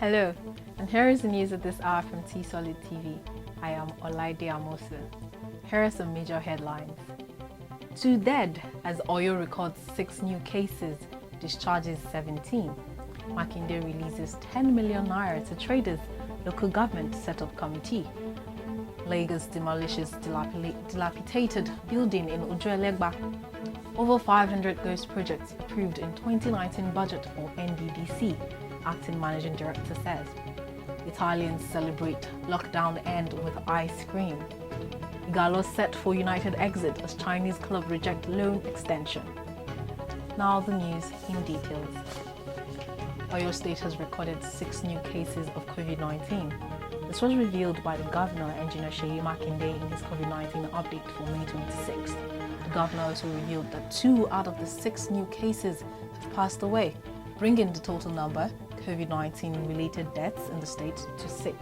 Hello, and here is the news at this hour from TSTV. I am Olaide Amosu. Here are some major headlines. 2 dead as Oyo records 6 new cases, discharges 17. Makinde releases 10 million naira to traders, local government set-up committee. Lagos demolishes dilapidated building in Ojo. Over 500 ghost projects approved in 2019 budget for NDDC, acting managing director says. Italians celebrate lockdown end with ice cream. Igalo set for United exit as Chinese club reject loan extension. Now the news in details. Oyo State has recorded 6 new cases of COVID-19. This was revealed by the governor, Engineer Seyi Makinde, in his COVID-19 update for May 26th. The governor also revealed that 2 out of the 6 new cases have passed away, bringing the total number of COVID-19 related deaths in the state to 6.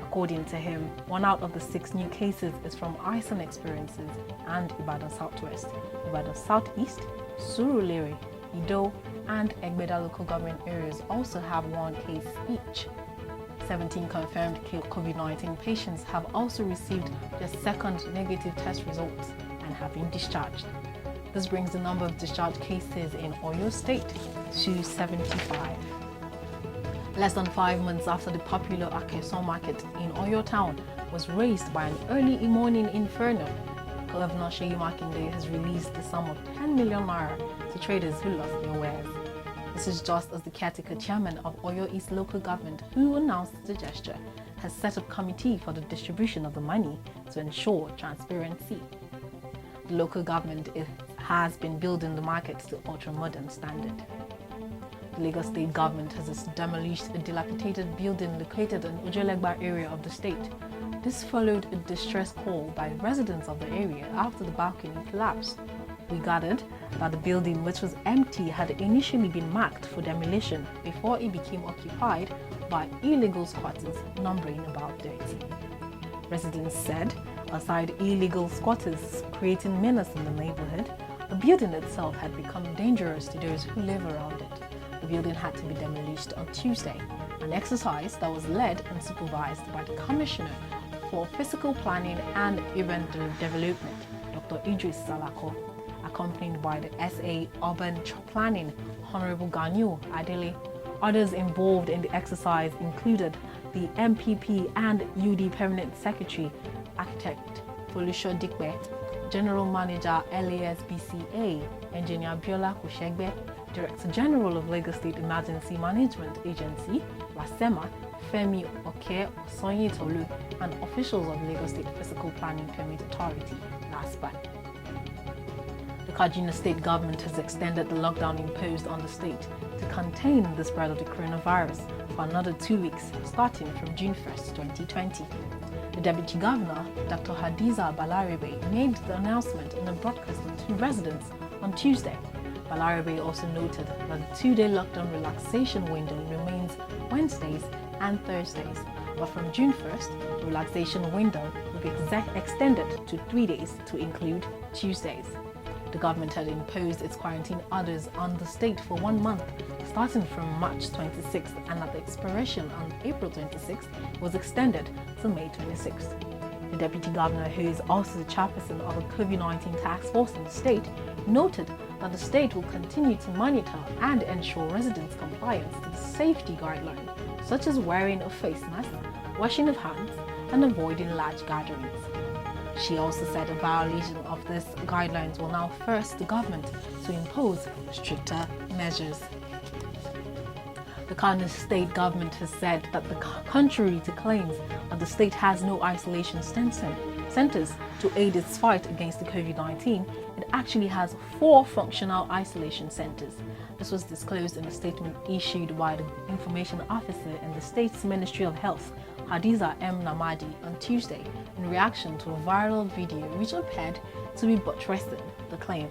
According to him, 1 out of the 6 new cases is from Akesan experiences and Ibadan Southwest, Ibadan Southeast, Surulere, Ido, and Egbeda local government areas also have 1 case each. 17 confirmed COVID-19 patients have also received their second negative test results and have been discharged. This brings the number of discharged cases in Oyo State to 75. Less than 5 months after the popular Akesan market in Oyo town was razed by an early morning inferno, Governor Seyi Makinde has released the sum of 10 million naira to traders who lost their wares. This is just as the caretaker chairman of Oyo East local government, who announced the gesture, has set up a committee for the distribution of the money to ensure transparency. The local government has been building the market to ultra-modern standard. The Lagos State government has demolished a dilapidated building located in Ojo area of the state. This followed a distress call by residents of the area after the balcony collapsed. We gathered that the building, which was empty, had initially been marked for demolition before it became occupied by illegal squatters numbering about 30. Residents said, aside illegal squatters creating menace in the neighborhood, the building itself had become dangerous to those who live around it. The building had to be demolished on Tuesday, an exercise that was led and supervised by the Commissioner for Physical Planning and Urban Development, Dr. Idris Salako, accompanied by the SA Urban Planning, Honorable Ganyu Adele. Others involved in the exercise included the MPP and UD Permanent Secretary, Architect Folusho Dikbe, General Manager LASBCA, Engineer Biola Kushegbe, Director General of Lagos State Emergency Management Agency, LASEMA, Femi Oke Osonyetolu, and officials of Lagos State Physical Planning Permit Authority, LASPA. The Kaduna State government has extended the lockdown imposed on the state to contain the spread of the coronavirus for another 2 weeks, starting from June 1st, 2020. The Deputy Governor, Dr. Hadiza Balarabe, made the announcement in a broadcast to residents on Tuesday. Balarabe also noted that the 2-day lockdown relaxation window remains Wednesdays and Thursdays, but from June 1st, the relaxation window will be extended to 3 days to include Tuesdays. The government had imposed its quarantine orders on the state for 1 month, starting from March 26th, and at the expiration on April 26th, was extended to May 26th. The Deputy Governor, who is also the chairperson of the COVID-19 task force in the state, noted that the state will continue to monitor and ensure residents' compliance to the safety guidelines, such as wearing a face mask, washing of hands, and avoiding large gatherings. She also said a violation of these guidelines will now force the government to impose stricter measures. The Kaduna State government has said that contrary to claims that the state has no isolation centers to aid its fight against the COVID-19, it actually has 4 functional isolation centers. This was disclosed in a statement issued by the information officer in the state's Ministry of Health, Hadiza M. Namadi, on Tuesday in reaction to a viral video which appeared to be buttressing the claim.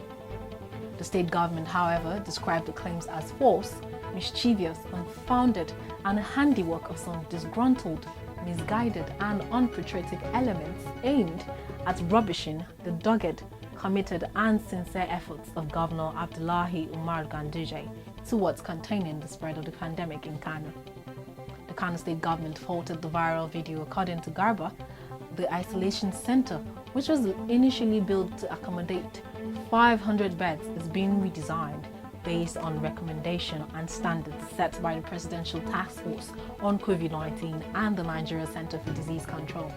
The state government, however, described the claims as false, mischievous, unfounded, and a handiwork of some disgruntled, misguided, and unpatriotic elements aimed at rubbishing the dogged, committed, and sincere efforts of Governor Abdullahi Umar Ganduje towards containing the spread of the pandemic in Kano. The Kano State government faulted the viral video. According to Garba, the isolation center, which was initially built to accommodate 500 beds, is being redesigned based on recommendation and standards set by the Presidential Task Force on COVID-19 and the Nigeria Center for Disease Control.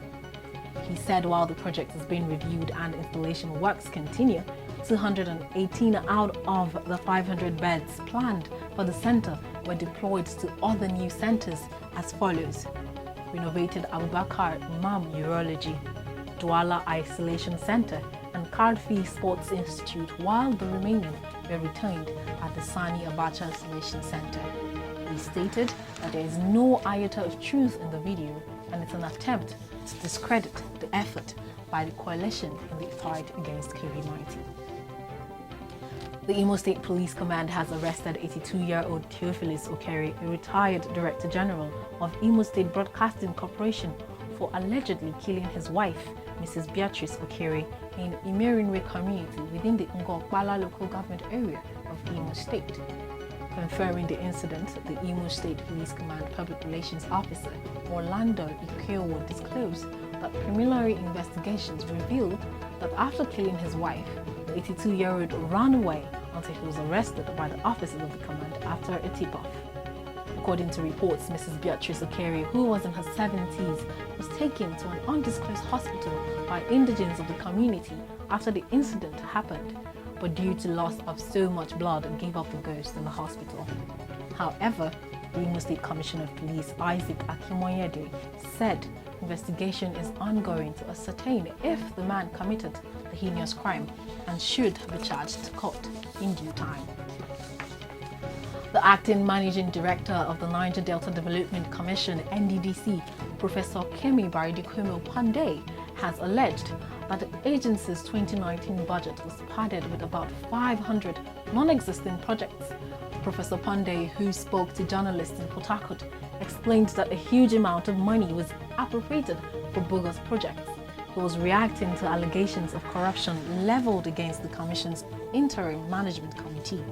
He said while the project is being reviewed and installation works continue, 218 out of the 500 beds planned for the center were deployed to other new centers as follows: renovated Abubakar Imam Urology, Douala Isolation Center, and Karfi Sports Institute, while the remaining were retained at the Sani Abacha Isolation Center. He stated that there is no iota of truth in the video and it's an attempt to discredit the effort by the coalition in the fight against COVID-19. The Imo State Police Command has arrested 82-year-old Theophilus Okere, a retired Director General of Imo State Broadcasting Corporation, for allegedly killing his wife, Mrs. Beatrice Okere, in Imerinwe community within the Ngokbala local government area of Imo State. Confirming the incident, the Imo State Police Command Public Relations Officer Orlando Ikewo disclosed that preliminary investigations revealed that after killing his wife, the 82-year-old ran away until he was arrested by the officers of the command after a tip-off. According to reports, Mrs. Beatrice Okere, who was in her 70s, was taken to an undisclosed hospital by indigents of the community after the incident happened, but due to loss of so much blood, gave up the ghost in the hospital. However, the Imo State Commissioner of Police, Isaac Akimoyede, said investigation is ongoing to ascertain if the man committed the heinous crime and should be charged to court in due time. The acting managing director of the Niger Delta Development Commission, NDDC, Professor Kemi Baridikomo Pandey, has alleged that the agency's 2019 budget was padded with about 500 non-existing projects. Professor Pandey, who spoke to journalists in Port Harcourt, explained that a huge amount of money was appropriated for bogus projects. He was reacting to allegations of corruption leveled against the Commission's interim management committee.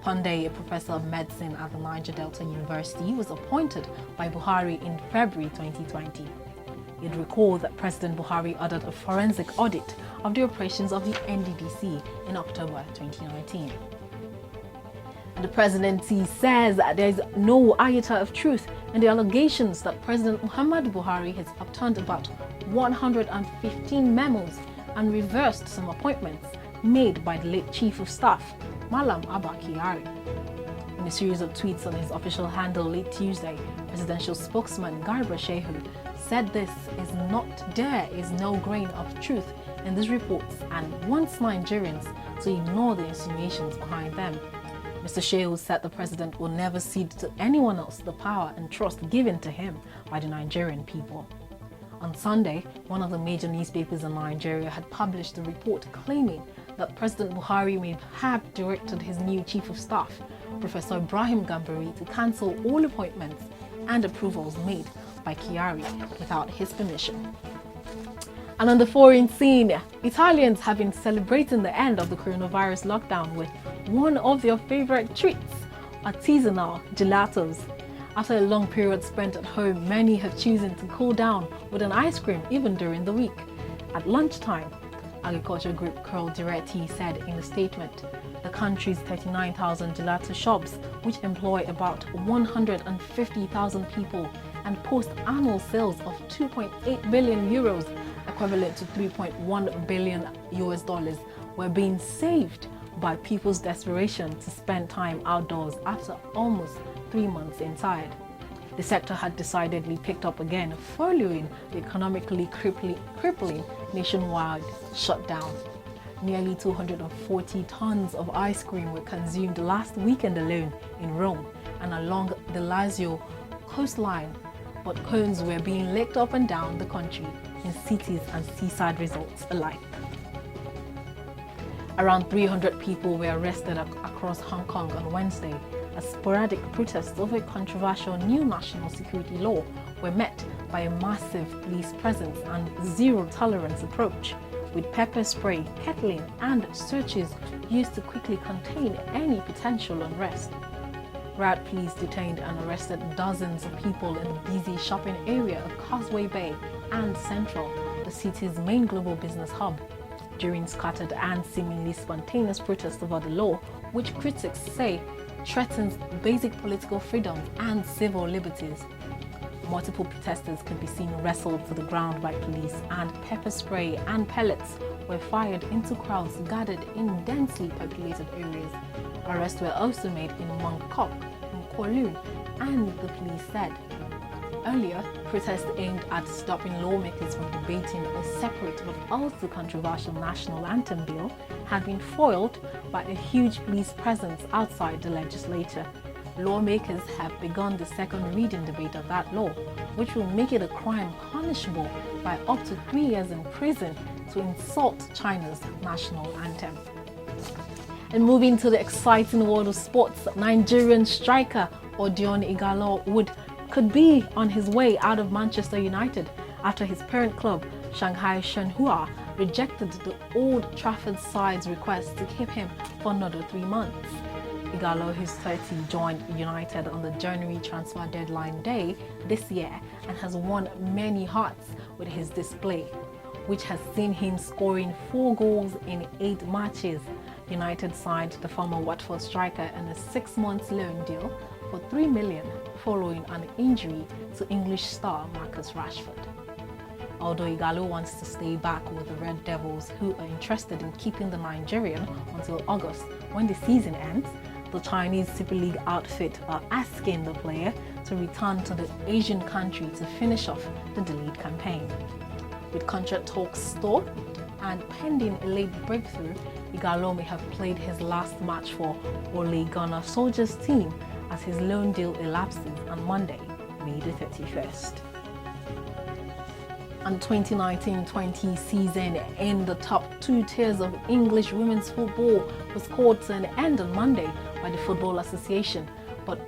Pandey, a professor of medicine at the Niger Delta University, was appointed by Buhari in February 2020. You'd recall that President Buhari ordered a forensic audit of the operations of the NDDC in October 2019. The presidency says that there is no iota of truth in the allegations that President Muhammadu Buhari has upturned about 115 memos and reversed some appointments made by the late Chief of Staff, Malam Abba Kyari. In a series of tweets on his official handle late Tuesday, presidential spokesman Garba Shehu said there is no grain of truth in these reports and wants Nigerians to ignore the insinuations behind them. Mr. Shehu said the president will never cede to anyone else the power and trust given to him by the Nigerian people. On Sunday, one of the major newspapers in Nigeria had published a report claiming that President Buhari may have directed his new Chief of Staff, Professor Ibrahim Gambari, to cancel all appointments and approvals made by Kyari without his permission. And on the foreign scene, Italians have been celebrating the end of the coronavirus lockdown with one of their favorite treats, artisanal gelatos. After a long period spent at home, many have chosen to cool down with an ice cream even during the week. At lunchtime, Agriculture Group Carl Diretti said in a statement, the country's 39,000 gelato shops, which employ about 150,000 people and post annual sales of 2.8 billion euros, equivalent to 3.1 billion US dollars, were being saved by people's desperation to spend time outdoors after almost 3 months inside. The sector had decidedly picked up again following the economically crippling nationwide shutdown. Nearly 240 tons of ice cream were consumed last weekend alone in Rome and along the Lazio coastline, but cones were being licked up and down the country in cities and seaside resorts alike. Around 300 people were arrested across Hong Kong on Wednesday as sporadic protests over a controversial new national security law were met by a massive police presence and zero-tolerance approach, with pepper spray, kettling and searches used to quickly contain any potential unrest. Riot police detained and arrested dozens of people in the busy shopping area of Causeway Bay and Central, the city's main global business hub, during scattered and seemingly spontaneous protests over the law, which critics say threatens basic political freedoms and civil liberties. Multiple protesters could be seen wrestled to the ground by police, and pepper spray and pellets were fired into crowds gathered in densely populated areas. Arrests were also made in Mongkok, in Kowloon, and the police said. Earlier, protests aimed at stopping lawmakers from debating a separate but also controversial national anthem bill had been foiled by a huge police presence outside the legislature. Lawmakers have begun the second reading debate of that law, which will make it a crime punishable by up to 3 years in prison to insult China's national anthem. And moving to the exciting world of sports, Nigerian striker Odion Ighalo could be on his way out of Manchester United after his parent club, Shanghai Shenhua, rejected the Old Trafford side's request to keep him for another 3 months. Ighalo, who's 30, joined United on the January transfer deadline day this year and has won many hearts with his display, which has seen him scoring 4 goals in 8 matches. United signed the former Watford striker in a 6-month loan deal for $3 million following an injury to English star Marcus Rashford. Although Ighalo wants to stay back with the Red Devils, who are interested in keeping the Nigerian until August when the season ends, the Chinese Super League outfit are asking the player to return to the Asian country to finish off the delayed campaign. With contract talks stalled and pending a late breakthrough, Ighalo may have played his last match for Ole Gunnar Solskjaer's team as his loan deal elapses on Monday, May the 31st. And 2019-20 season in the top 2 tiers of English women's football was called to an end on Monday by the Football Association, but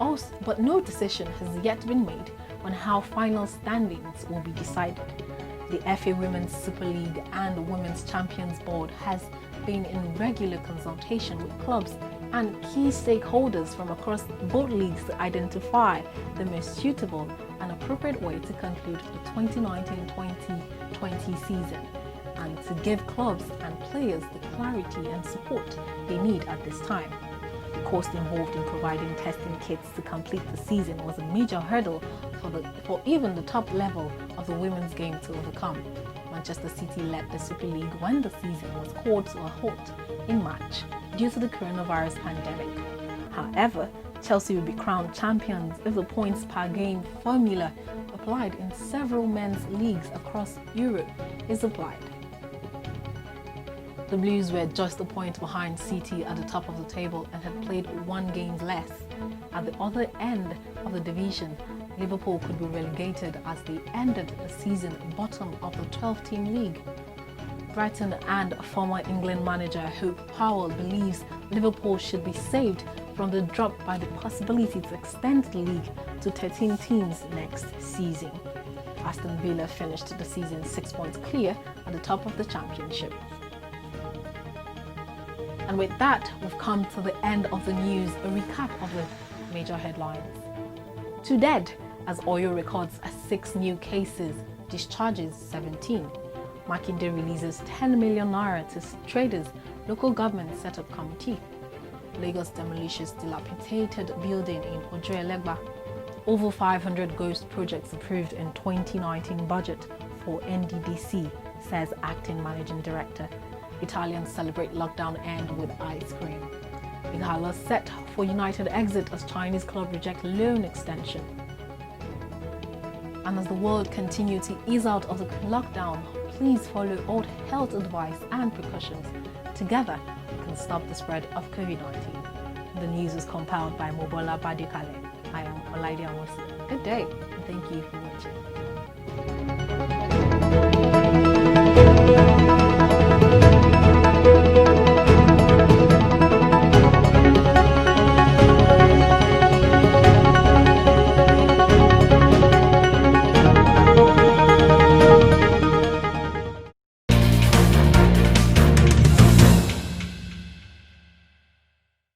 no decision has yet been made on how final standings will be decided. The FA Women's Super League and Women's Champions Board has been in regular consultation with clubs and key stakeholders from across both leagues to identify the most suitable and appropriate way to conclude the 2019-2020 season and to give clubs and players the clarity and support they need at this time. The cost involved in providing testing kits to complete the season was a major hurdle for even the top level of the women's game to overcome. Manchester City led the Super League when the season was called to a halt in March due to the coronavirus pandemic. However, Chelsea will be crowned champions if the points per game formula applied in several men's leagues across Europe is applied. The Blues were just a point behind City at the top of the table and had played 1 game less. At the other end of the division, Liverpool could be relegated as they ended the season bottom of the 12-team league. Brighton and former England manager Hope Powell believes Liverpool should be saved from the drop by the possibility to extend the league to 13 teams next season. Aston Villa finished the season 6 points clear at the top of the championship. And with that, we've come to the end of the news, a recap of the major headlines. 2 dead as Oyo records 6 new cases, discharges 17. Makinde releases 10 million naira to traders, local government set-up committee. Lagos demolishes dilapidated building in Ojo-Elegba. Over 500 ghost projects approved in 2019 budget for NDDC, says acting managing director. Italians celebrate lockdown end with ice cream. Ighalo set for United exit as Chinese club reject loan extension. And as the world continues to ease out of the lockdown, please follow all health advice and precautions. Together, we can stop the spread of COVID-19. The news is compiled by Mobola Badikale. I am Olaide Amosi. Good day, and thank you for watching.